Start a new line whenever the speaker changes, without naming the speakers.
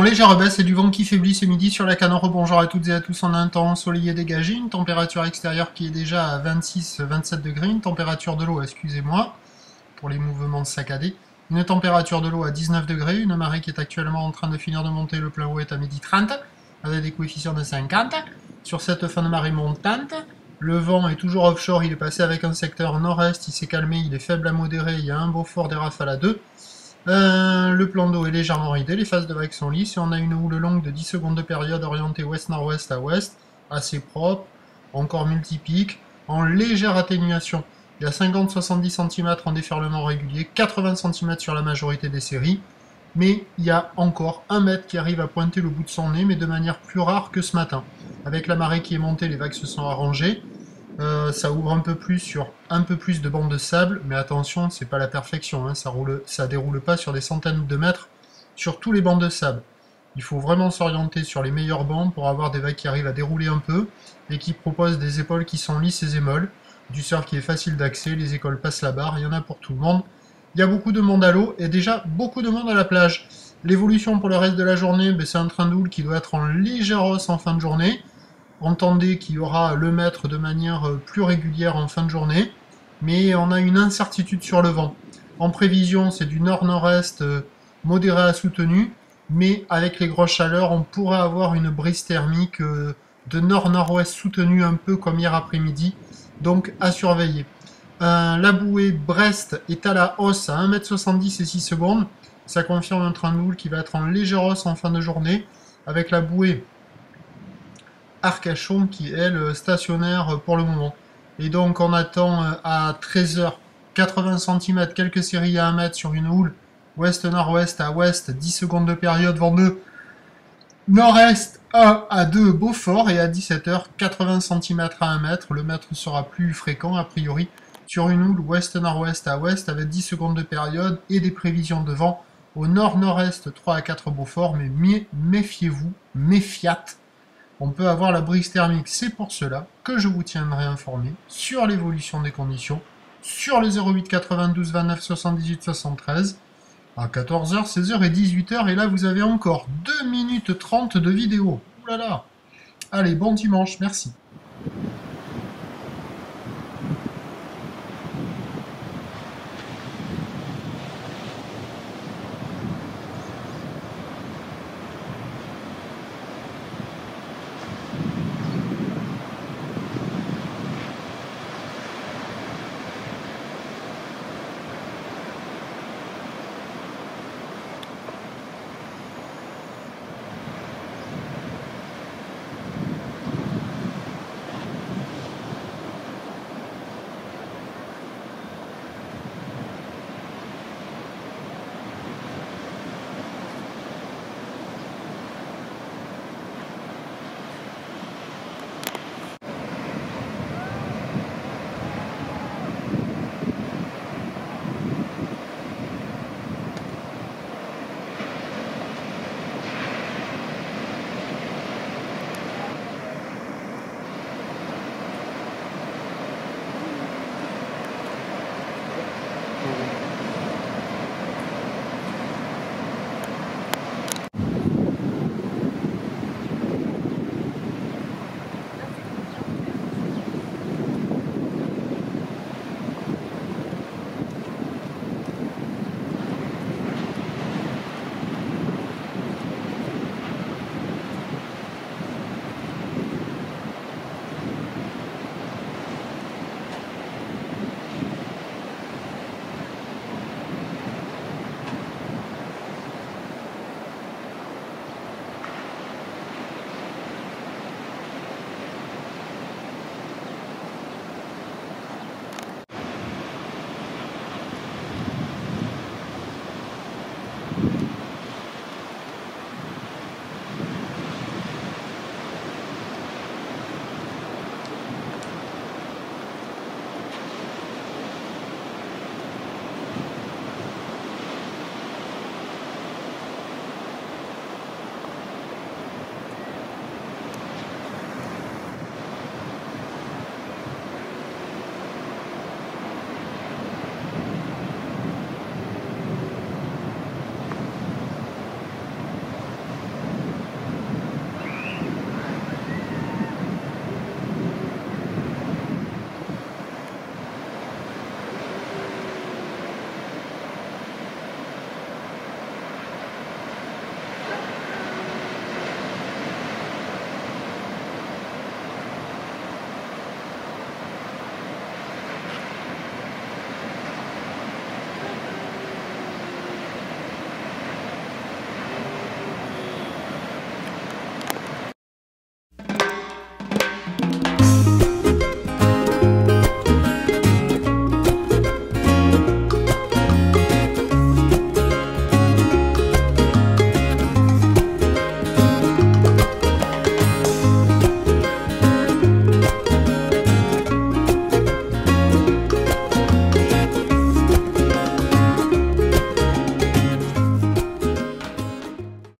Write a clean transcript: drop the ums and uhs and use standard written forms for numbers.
légère baisse et du vent qui faiblit ce midi sur la Canore. Bonjour à toutes et à tous, on a un temps ensoleillé dégagé, une température extérieure qui est déjà à 26-27 degrés, une température de l'eau, excusez-moi, pour les mouvements saccadés, une température de l'eau à 19 degrés, une marée qui est actuellement en train de finir de monter, le plein eau est à 12h30, avec des coefficients de 50. Sur cette fin de marée montante, le vent est toujours offshore, il est passé avec un secteur nord-est, il s'est calmé, il est faible à modéré, il y a un beau fort des rafales à 2. Le plan d'eau est légèrement ridé, les phases de vagues sont lisses et on a une houle longue de 10 secondes de période orientée ouest-nord-ouest à ouest, assez propre, encore multipique, en légère atténuation. Il y a 50-70 cm en déferlement régulier, 80 cm sur la majorité des séries, mais il y a encore 1 mètre qui arrive à pointer le bout de son nez, mais de manière plus rare que ce matin. Avec la marée qui est montée, les vagues se sont arrangées. Ça ouvre un peu plus sur un peu plus de bandes de sable, mais attention, c'est pas la perfection, hein, ça déroule pas sur des centaines de mètres sur tous les bancs de sable. Il faut vraiment s'orienter sur les meilleurs bancs pour avoir des vagues qui arrivent à dérouler un peu et qui proposent des épaules qui sont lisses et molles, du surf qui est facile d'accès, les écoles passent la barre, il y en a pour tout le monde. Il y a beaucoup de monde à l'eau et déjà beaucoup de monde à la plage. L'évolution pour le reste de la journée, c'est un train de houle qui doit être en légère hausse en fin de journée. Entendez qu'il y aura le mètre de manière plus régulière en fin de journée, mais on a une incertitude sur le vent. En prévision, c'est du nord-nord-est modéré à soutenu, mais avec les grosses chaleurs, on pourrait avoir une brise thermique de nord-nord-ouest soutenue un peu comme hier après-midi, donc à surveiller. La bouée Brest est à la hausse à 1,70 m et 6 secondes. Ça confirme un train de houle qui va être en légère hausse en fin de journée, avec la bouée Arcachon qui est le stationnaire pour le moment. Et donc on attend à 13h 80 cm, quelques séries à 1 mètre sur une houle ouest-nord-ouest à ouest, 10 secondes de période, vent de nord-est 1 à 2 Beaufort, et à 17h 80 cm à 1 mètre. Le mètre sera plus fréquent a priori sur une houle ouest-nord-ouest à ouest avec 10 secondes de période et des prévisions de vent au nord-nord-est 3 à 4 Beaufort, mais méfiez-vous, méfiat. On peut avoir la brise thermique, c'est pour cela que je vous tiendrai informé sur l'évolution des conditions, sur les 08 92 29 78 73, à 14h, 16h et 18h, et là vous avez encore 2 minutes 30 de vidéo. Ouh là là. Allez, bon dimanche, merci.